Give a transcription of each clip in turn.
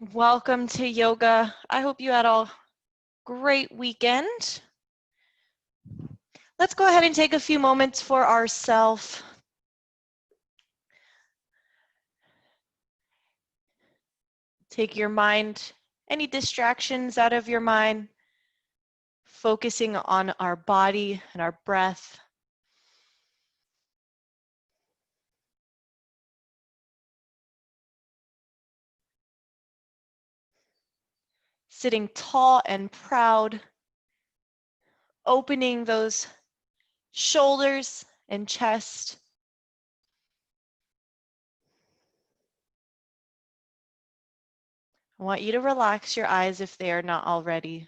Welcome to yoga. I hope you had a great weekend. Let's go ahead and take a few moments for ourselves. Take your mind, any distractions out of your mind, focusing on our body and our breath. Sitting tall and proud, opening those shoulders and chest. I want you to relax your eyes if they are not already.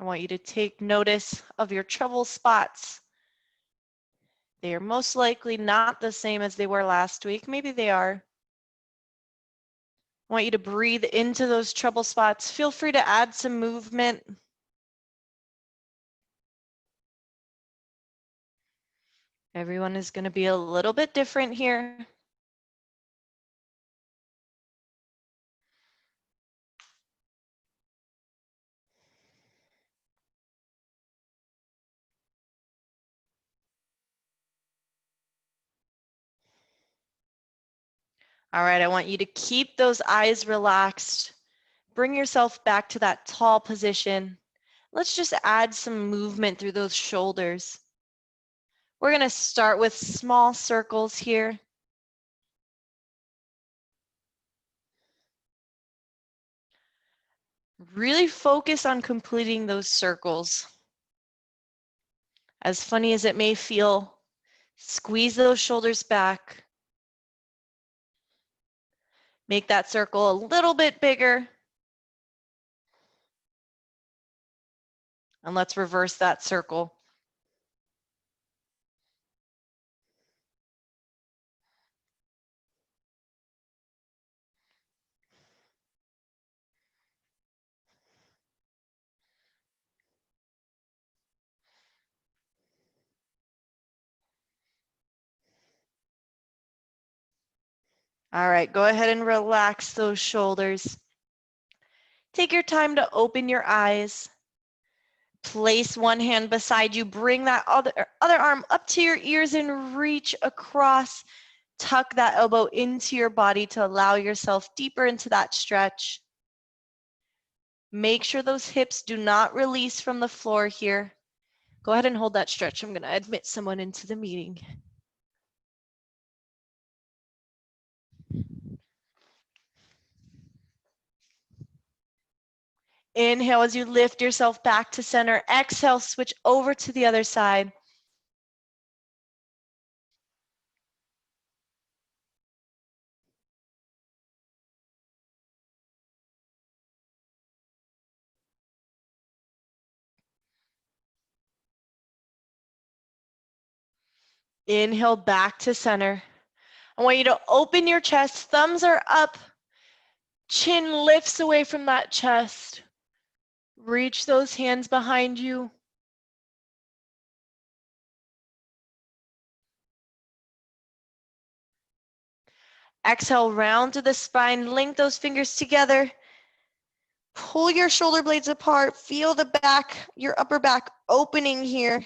I want you to take notice of your trouble spots. They are most likely not the same as they were last week. Maybe they are. I want you to breathe into those trouble spots. Feel free to add some movement. Everyone is going to be a little bit different here. All right, I want you to keep those eyes relaxed. Bring yourself back to that tall position. Let's just add some movement through those shoulders. We're going to start with small circles here. Really focus on completing those circles. As funny as it may feel, squeeze those shoulders back. Make that circle a little bit bigger. And let's reverse that circle. All right, go ahead and relax those shoulders. Take your time to open your eyes. Place one hand beside you. Bring that other arm up to your ears and reach across. Tuck that elbow into your body to allow yourself deeper into that stretch. Make sure those hips do not release from the floor here. Go ahead and hold that stretch. I'm going to admit someone into the meeting. Inhale as you lift yourself back to center. Exhale, switch over to the other side. Inhale back to center. I want you to open your chest. Thumbs are up. Chin lifts away from that chest. Reach those hands behind you. Exhale, round to the spine. Link those fingers together. Pull your shoulder blades apart. Feel the back, your upper back opening here.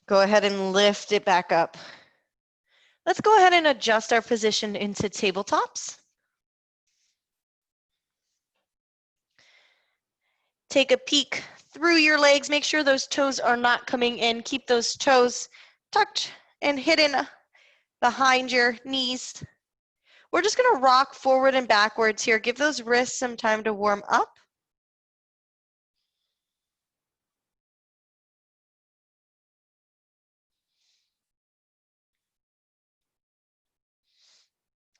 Go ahead and lift it back up. Let's go ahead and adjust our position into tabletops. Take a peek through your legs. Make sure those toes are not coming in. Keep those toes tucked and hidden behind your knees. We're just gonna rock forward and backwards here. Give those wrists some time to warm up.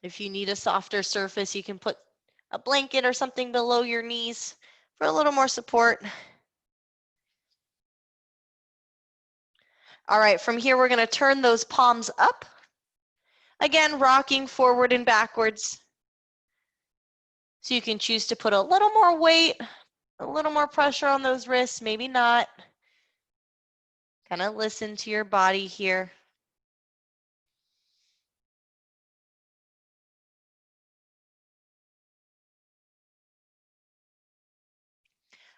If you need a softer surface, you can put a blanket or something below your knees for a little more support. All right, from here, we're gonna turn those palms up. Again, rocking forward and backwards. So you can choose to put a little more weight, a little more pressure on those wrists, maybe not. Kind of listen to your body here.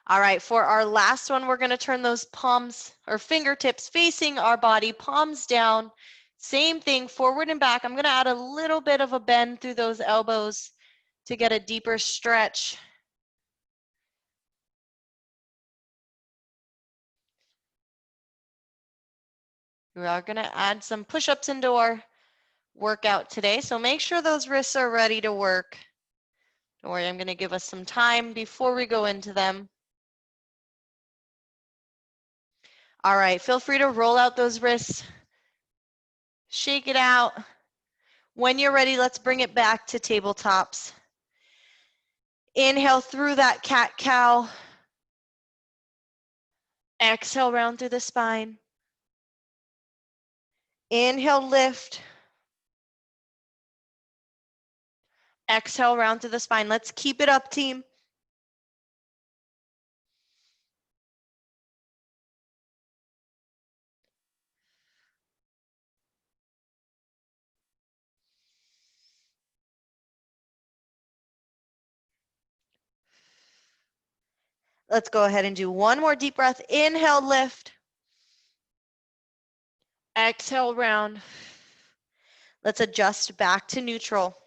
All right, for our last one, we're gonna turn those palms or fingertips facing our body, palms down. Same thing, forward and back. I'm gonna add a little bit of a bend through those elbows to get a deeper stretch. We are gonna add some push-ups into our workout today, so make sure those wrists are ready to work. Don't worry, I'm gonna give us some time before we go into them. All right, feel free to roll out those wrists, shake it out. When you're ready, let's bring it back to tabletops. Inhale through that cat-cow. Exhale, round through the spine. Inhale, lift. Exhale, round through the spine. Let's keep it up, team. Let's go ahead and do one more deep breath. Inhale, lift. Exhale, round. Let's adjust back to neutral.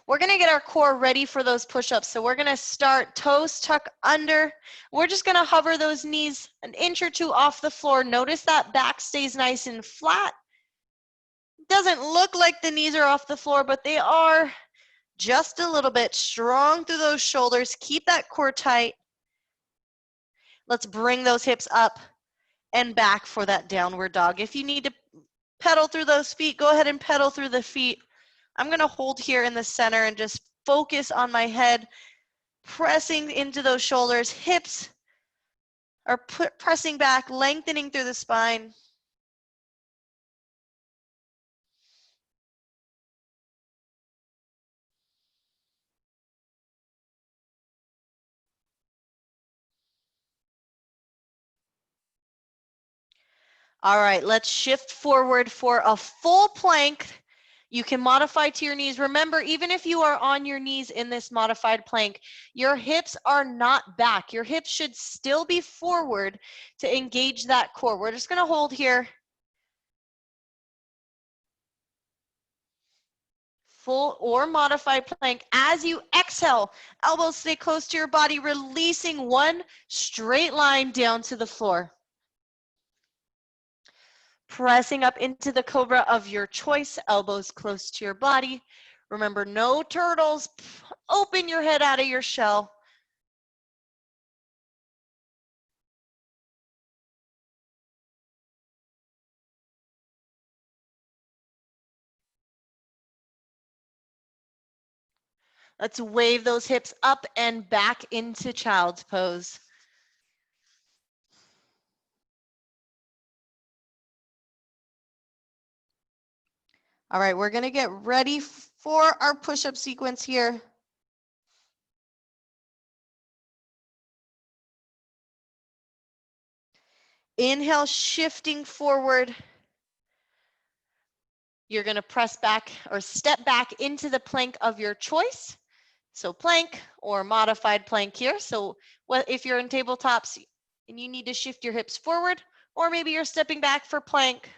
We're gonna get our core ready for those push-ups. So we're gonna start toes tuck under. We're just gonna hover those knees an inch or two off the floor. Notice that back stays nice and flat. Doesn't look like the knees are off the floor, but they are just a little bit. Strong through those shoulders. Keep that core tight. Let's bring those hips up and back for that downward dog. If you need to pedal through those feet, go ahead and pedal through the feet. I'm gonna hold here in the center and just focus on my head, pressing into those shoulders. Hips are pressing back, lengthening through the spine. All right, let's shift forward for a full plank. You can modify to your knees. Remember, even if you are on your knees in this modified plank, your hips are not back. Your hips should still be forward to engage that core. We're just gonna hold here. Full or modified plank. As you exhale, elbows stay close to your body, releasing one straight line down to the floor. Pressing up into the cobra of your choice, elbows close to your body. Remember, no turtles. Open your head out of your shell. Let's wave those hips up and back into child's pose. All right, we're gonna get ready for our push-up sequence here. Inhale, shifting forward. You're gonna press back or step back into the plank of your choice. So plank or modified plank here. So if you're in tabletops and you need to shift your hips forward, or maybe you're stepping back for plank,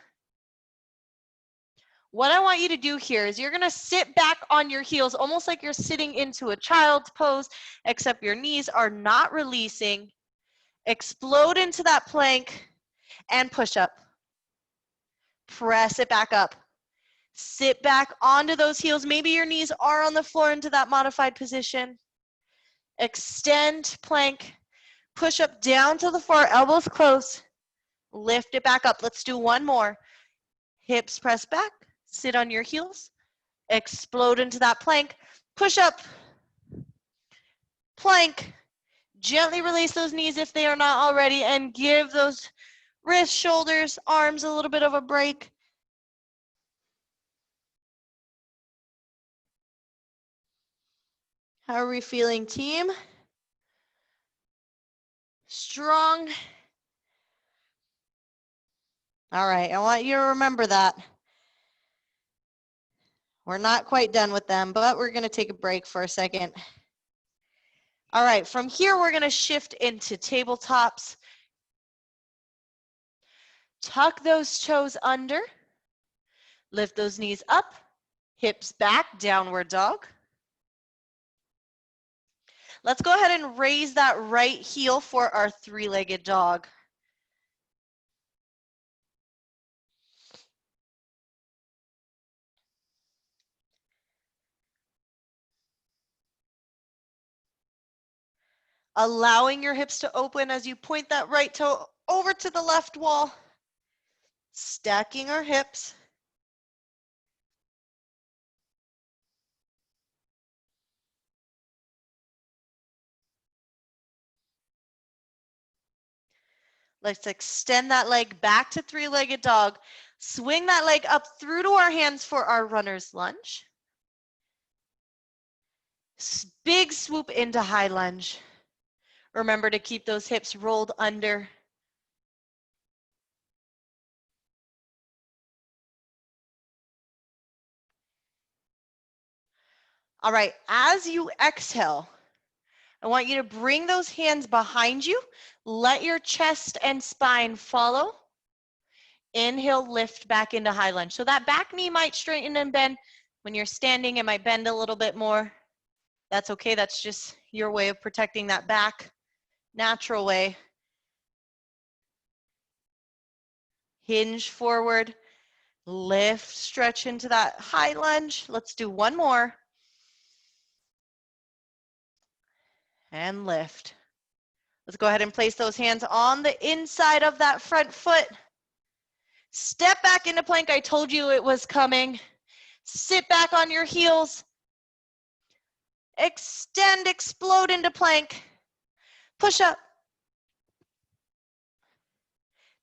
what I want you to do here is you're gonna sit back on your heels, almost like you're sitting into a child's pose, except your knees are not releasing. Explode into that plank and push up. Press it back up. Sit back onto those heels. Maybe your knees are on the floor into that modified position. Extend plank. Push up down to the floor, elbows close. Lift it back up. Let's do one more. Hips press back. Sit on your heels. Explode into that plank. Push up. Plank. Gently release those knees if they are not already, and give those wrists, shoulders, arms a little bit of a break. How are we feeling, team? Strong. All right, I want you to remember that. We're not quite done with them, but we're going to take a break for a second. All right, from here, we're going to shift into tabletops. Tuck those toes under. Lift those knees up. Hips back, downward dog. Let's go ahead and raise that right heel for our three-legged dog. Allowing your hips to open as you point that right toe over to the left wall. Stacking our hips. Let's extend that leg back to three-legged dog. Swing that leg up through to our hands for our runner's lunge. Big swoop into high lunge. Remember to keep those hips rolled under. All right, as you exhale, I want you to bring those hands behind you. Let your chest and spine follow. Inhale, lift back into high lunge. So that back knee might straighten and bend. When you're standing, it might bend a little bit more. That's okay. That's just your way of protecting that back. Natural way. Hinge forward. Lift, stretch into that high lunge. Let's do one more. And lift. Let's go ahead and place those hands on the inside of that front foot. Step back into plank. I told you it was coming. Sit back on your heels. Extend, explode into plank. Push up.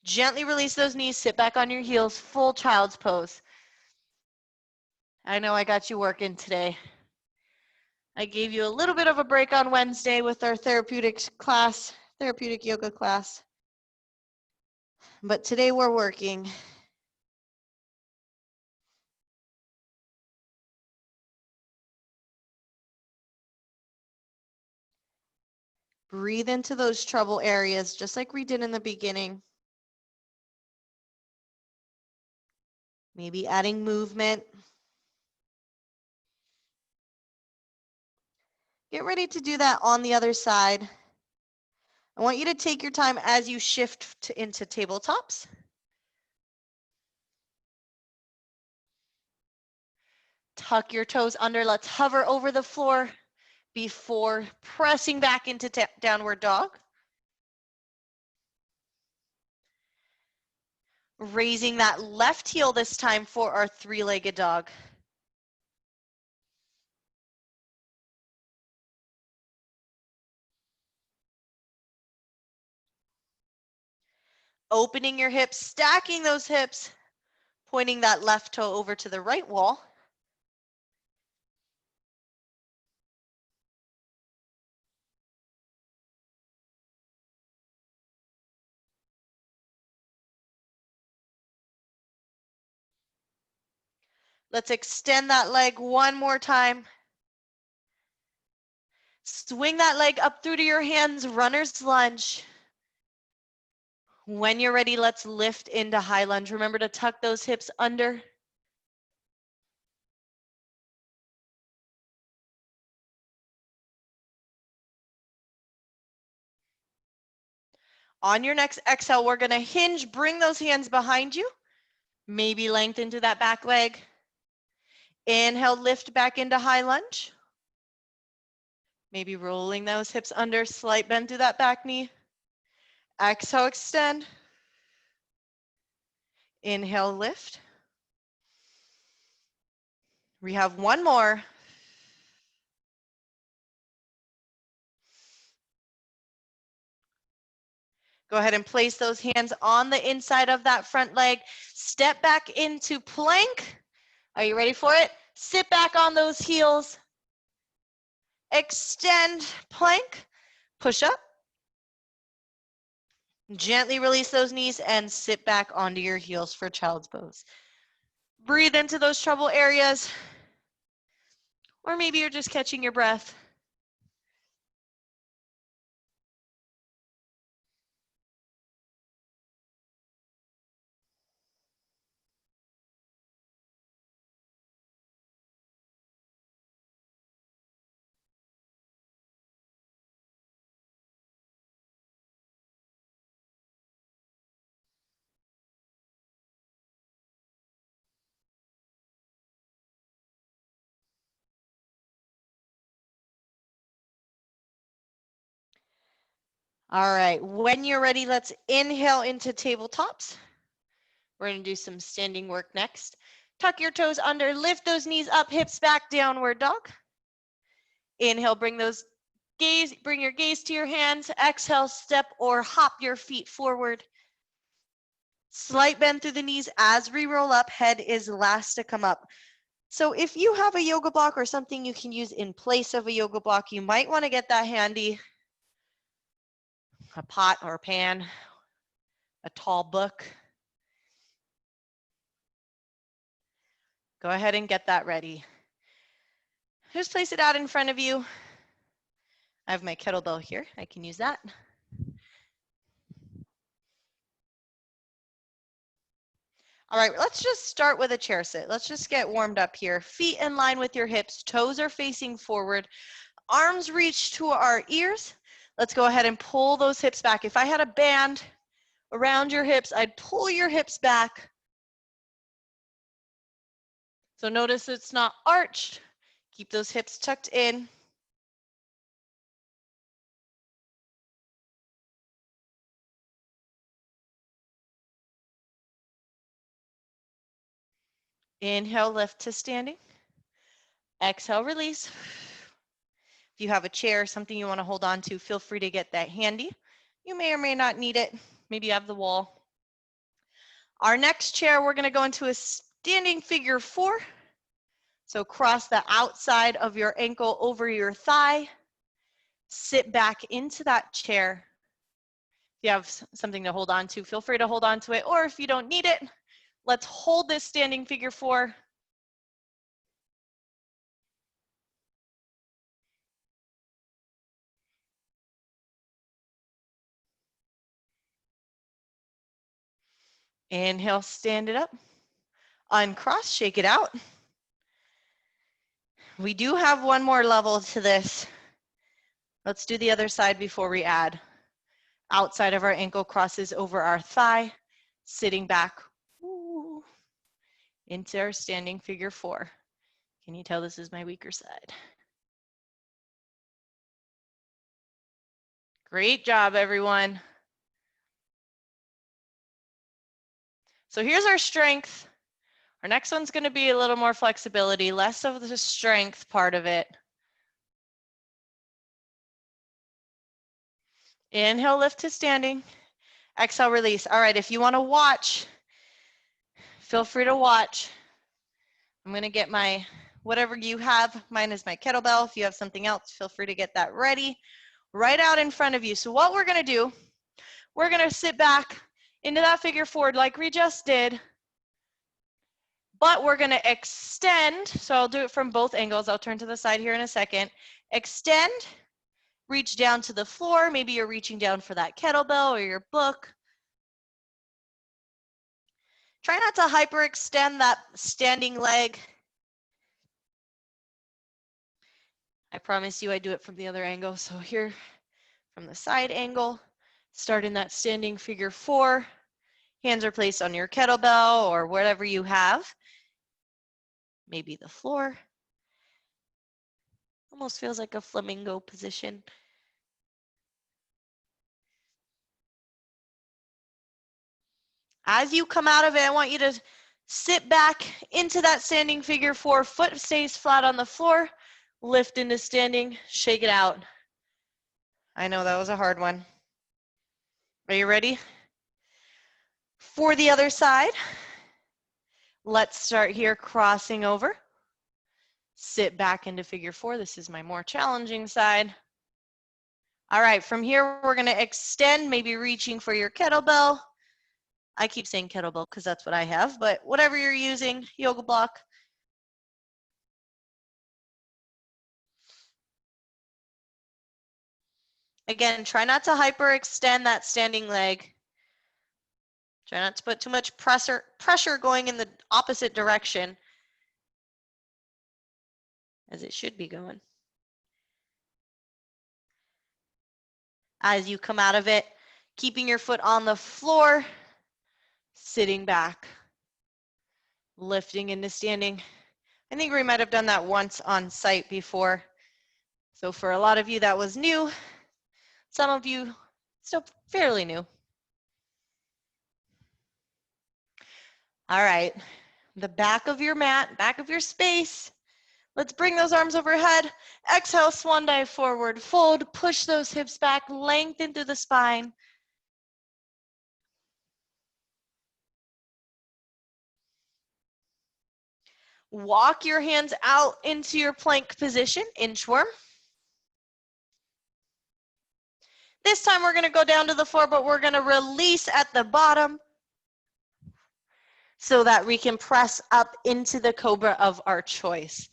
Gently release those knees. Sit back on your heels. Full child's pose. I know I got you working today. I gave you a little bit of a break on Wednesday with our therapeutic yoga class. But today we're working. Breathe into those trouble areas, just like we did in the beginning. Maybe adding movement. Get ready to do that on the other side. I want you to take your time as you shift into tabletops. Tuck your toes under. Let's hover over the floor before pressing back into downward dog. Raising that left heel this time for our three-legged dog. Opening your hips, stacking those hips, pointing that left toe over to the right wall. Let's extend that leg one more time. Swing that leg up through to your hands, runner's lunge. When you're ready, let's lift into high lunge. Remember to tuck those hips under. On your next exhale, we're going to hinge, bring those hands behind you. Maybe lengthen to that back leg. Inhale, lift back into high lunge. Maybe rolling those hips under, slight bend through that back knee. Exhale, extend. Inhale, lift. We have one more. Go ahead and place those hands on the inside of that front leg. Step back into plank. Are you ready for it? Sit back on those heels. Extend, plank, push up. Gently release those knees and sit back onto your heels for child's pose. Breathe into those trouble areas. Or maybe you're just catching your breath. All right, when you're ready, let's inhale into tabletops. We're going to do some standing work next. Tuck your toes under, lift those knees up, hips back, downward dog. Inhale, bring your gaze to your hands. Exhale, step or hop your feet forward. Slight bend through the knees as we roll up, head is last to come up. So if you have a yoga block or something you can use in place of a yoga block, you might want to get that handy. A pot or a pan, a tall book. Go ahead and get that ready. Just place it out in front of you. I have my kettlebell here. I can use that. All right, let's just start with a chair sit. Let's just get warmed up here. Feet in line with your hips, toes are facing forward, arms reach to our ears. Let's go ahead and pull those hips back. If I had a band around your hips, I'd pull your hips back. So notice it's not arched. Keep those hips tucked in. Inhale, lift to standing. Exhale, release. If you have a chair, something you want to hold on to, feel free to get that handy. You may or may not need it. Maybe you have the wall. Our next chair, we're going to go into a standing figure 4. So cross the outside of your ankle over your thigh. Sit back into that chair. If you have something to hold on to, feel free to hold on to it. Or if you don't need it, let's hold this standing figure 4. Inhale, stand it up. Uncross, shake it out. We do have one more level to this. Let's do the other side before we add. Outside of our ankle crosses over our thigh, sitting back into our standing figure 4. Can you tell this is my weaker side? Great job, everyone. So here's our strength. Our next one's going to be a little more flexibility, less of the strength part of it. Inhale, lift to standing. Exhale, release. All right, if you want to watch, feel free to watch. I'm going to get my, whatever you have. Mine is my kettlebell. If you have something else, feel free to get that ready. Right out in front of you. So what we're going to do, we're going to sit back into that figure 4 like we just did. But we're going to extend. So I'll do it from both angles. I'll turn to the side here in a second. Extend. Reach down to the floor. Maybe you're reaching down for that kettlebell or your book. Try not to hyperextend that standing leg. I promise you I do it from the other angle. So here from the side angle, start in that standing figure 4. Hands are placed on your kettlebell or whatever you have. maybe the floor. Almost feels like a flamingo position. As you come out of it, I want you to sit back into that standing figure 4. Foot stays flat on the floor. Lift into standing. Shake it out. I know that was a hard one. Are you ready? For the other side, let's start here crossing over. Sit back into figure 4. This is my more challenging side. All right, from here, we're going to extend, maybe reaching for your kettlebell. I keep saying kettlebell because that's what I have, but whatever you're using, yoga block. Again, try not to hyperextend that standing leg. Try not to put too much pressure going in the opposite direction as it should be going. As you come out of it, keeping your foot on the floor, sitting back, lifting into standing. I think we might have done that once on site before. So for a lot of you, that was new. Some of you, still fairly new. All right, the back of your mat, back of your space. Let's bring those arms overhead. Exhale, swan dive forward, fold, push those hips back, lengthen through the spine. Walk your hands out into your plank position, inchworm. This time we're gonna go down to the floor, but we're gonna release at the bottom so that we can press up into the cobra of our choice.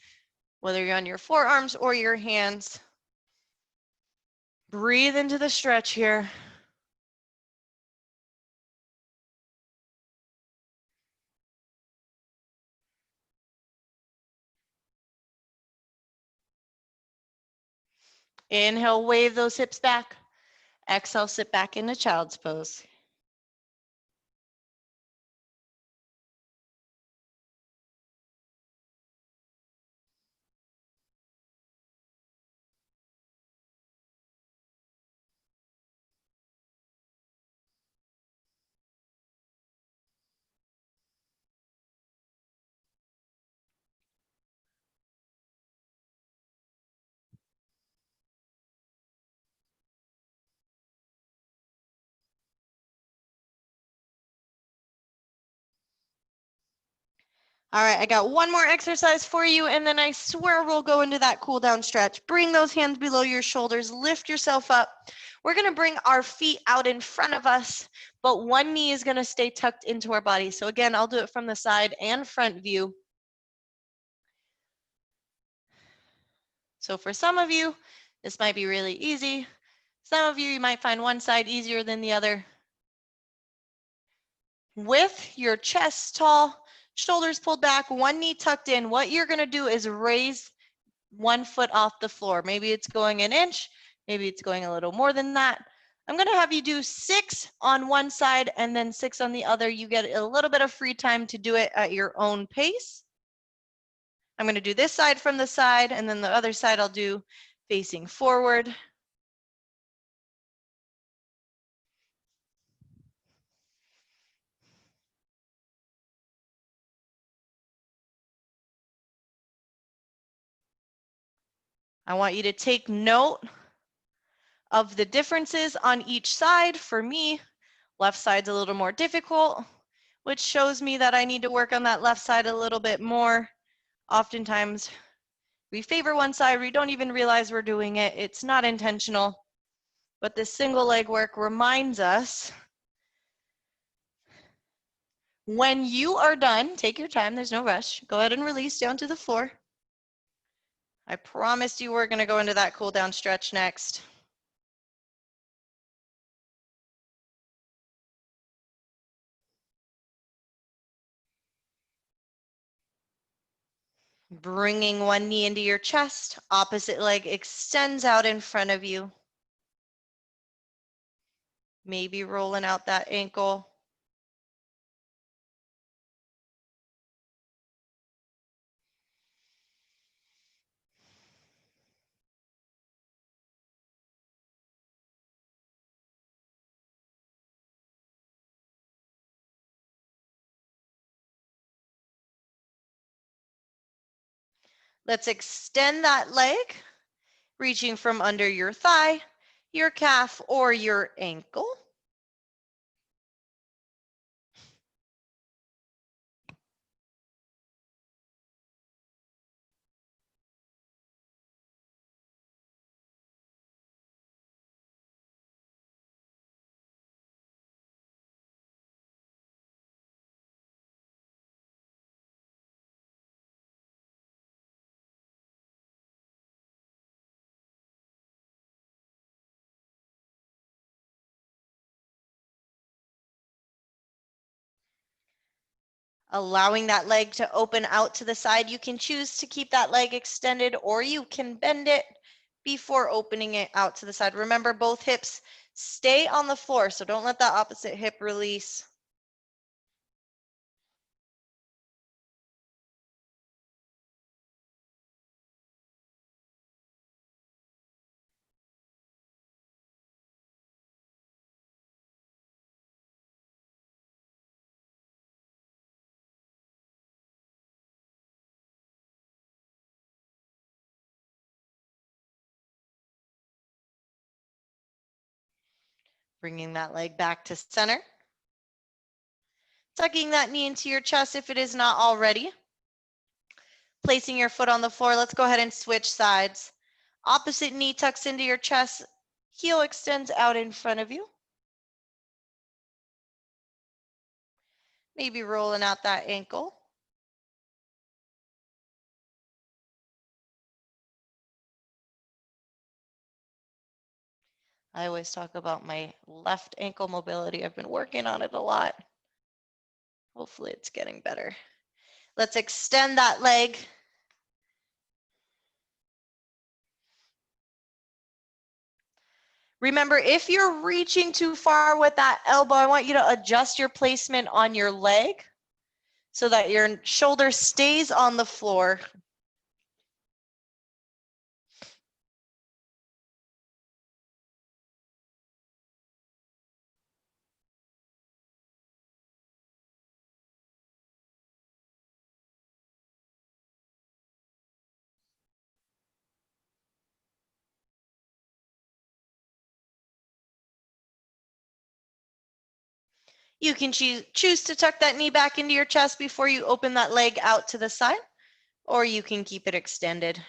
Whether you're on your forearms or your hands, breathe into the stretch here. Inhale, wave those hips back. Exhale, sit back into child's pose. All right, I got one more exercise for you, and then I swear we'll go into that cool down stretch. Bring those hands below your shoulders, lift yourself up. We're gonna bring our feet out in front of us, but one knee is gonna stay tucked into our body. So again, I'll do it from the side and front view. So for some of you, this might be really easy. Some of you might find one side easier than the other. With your chest tall, shoulders pulled back, one knee tucked in, what you're gonna do is raise one foot off the floor. Maybe it's going an inch, maybe it's going a little more than that. I'm gonna have you do 6 on one side and then 6 on the other. You get a little bit of free time to do it at your own pace. I'm gonna do this side from the side, and then the other side I'll do facing forward. I want you to take note of the differences on each side. For me, left side's a little more difficult, which shows me that I need to work on that left side a little bit more. Oftentimes, we favor one side, we don't even realize we're doing it. It's not intentional, but this single leg work reminds us when you are done, take your time, there's no rush. Go ahead and release down to the floor. I promised you we're gonna go into that cool down stretch next. Bringing one knee into your chest, opposite leg extends out in front of you. Maybe rolling out that ankle. Let's extend that leg, reaching from under your thigh, your calf, or your ankle. Allowing that leg to open out to the side. You can choose to keep that leg extended or you can bend it before opening it out to the side. Remember, both hips stay on the floor, so don't let that opposite hip release. Bringing that leg back to center. Tucking that knee into your chest if it is not already. Placing your foot on the floor. Let's go ahead and switch sides. Opposite knee tucks into your chest. Heel extends out in front of you. Maybe rolling out that ankle. I always talk about my left ankle mobility. I've been working on it a lot. Hopefully it's getting better. Let's extend that leg. Remember, if you're reaching too far with that elbow, I want you to adjust your placement on your leg so that your shoulder stays on the floor. You can choose to tuck that knee back into your chest before you open that leg out to the side, or you can keep it extended.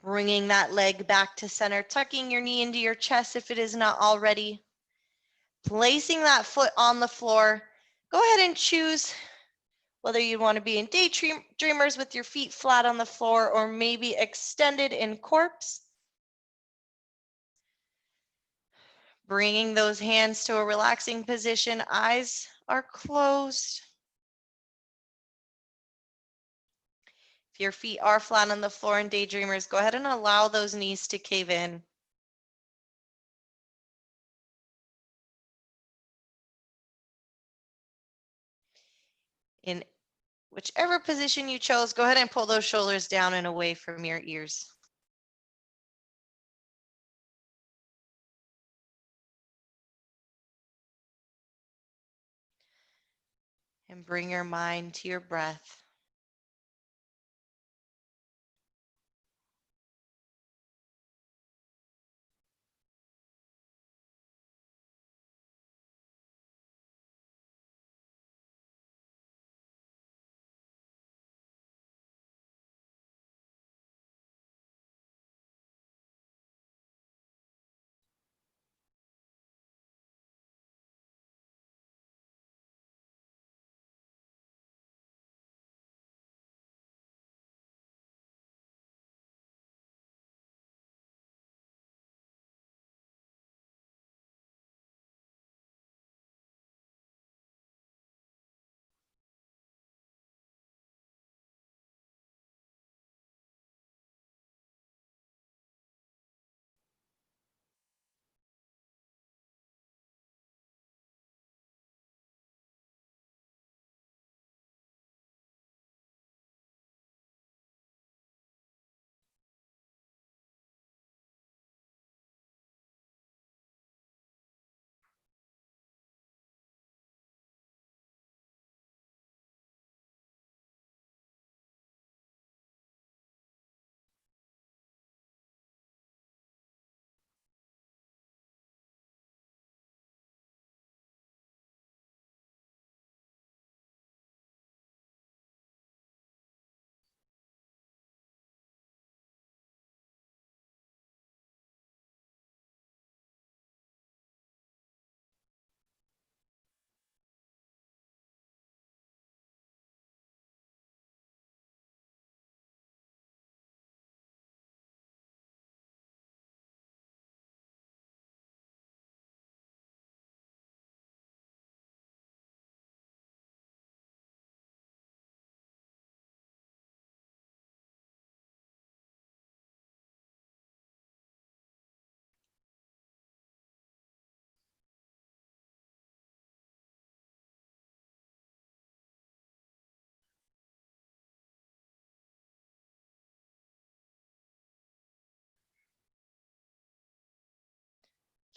Bringing that leg back to center, tucking your knee into your chest if it is not already. Placing that foot on the floor. Go ahead and choose whether you want to be in daydreamers with your feet flat on the floor or maybe extended in corpse. Bringing those hands to a relaxing position. Eyes are closed. If your feet are flat on the floor in daydreamers, go ahead and allow those knees to cave in. In whichever position you chose, go ahead and pull those shoulders down and away from your ears. And bring your mind to your breath.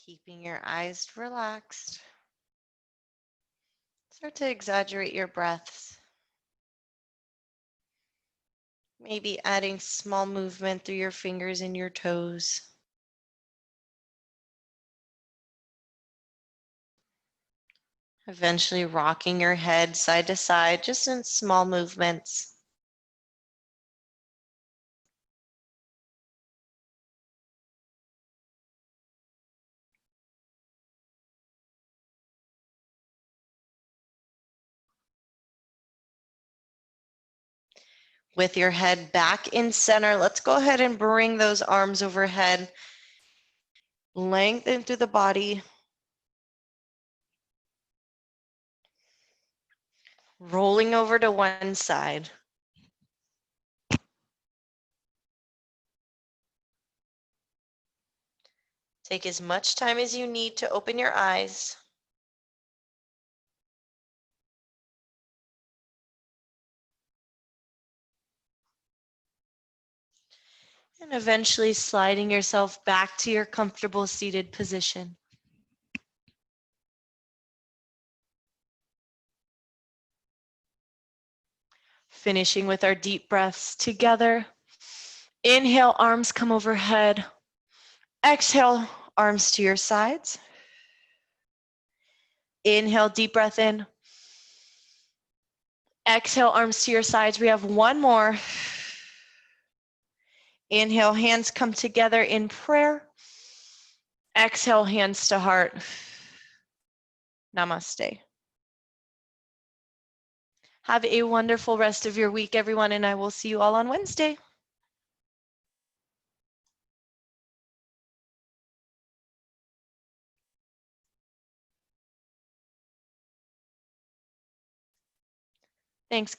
Keeping your eyes relaxed. Start to exaggerate your breaths. Maybe adding small movement through your fingers and your toes. Eventually rocking your head side to side, just in small movements. With your head back in center, let's go ahead and bring those arms overhead. Lengthen through the body. Rolling over to one side. Take as much time as you need to open your eyes. And eventually sliding yourself back to your comfortable seated position. Finishing with our deep breaths together. Inhale, arms come overhead. Exhale, arms to your sides. Inhale, deep breath in. Exhale, arms to your sides. We have one more. Inhale, hands come together in prayer. Exhale, hands to heart. Namaste. Have a wonderful rest of your week, everyone, and I will see you all on Wednesday. Thanks.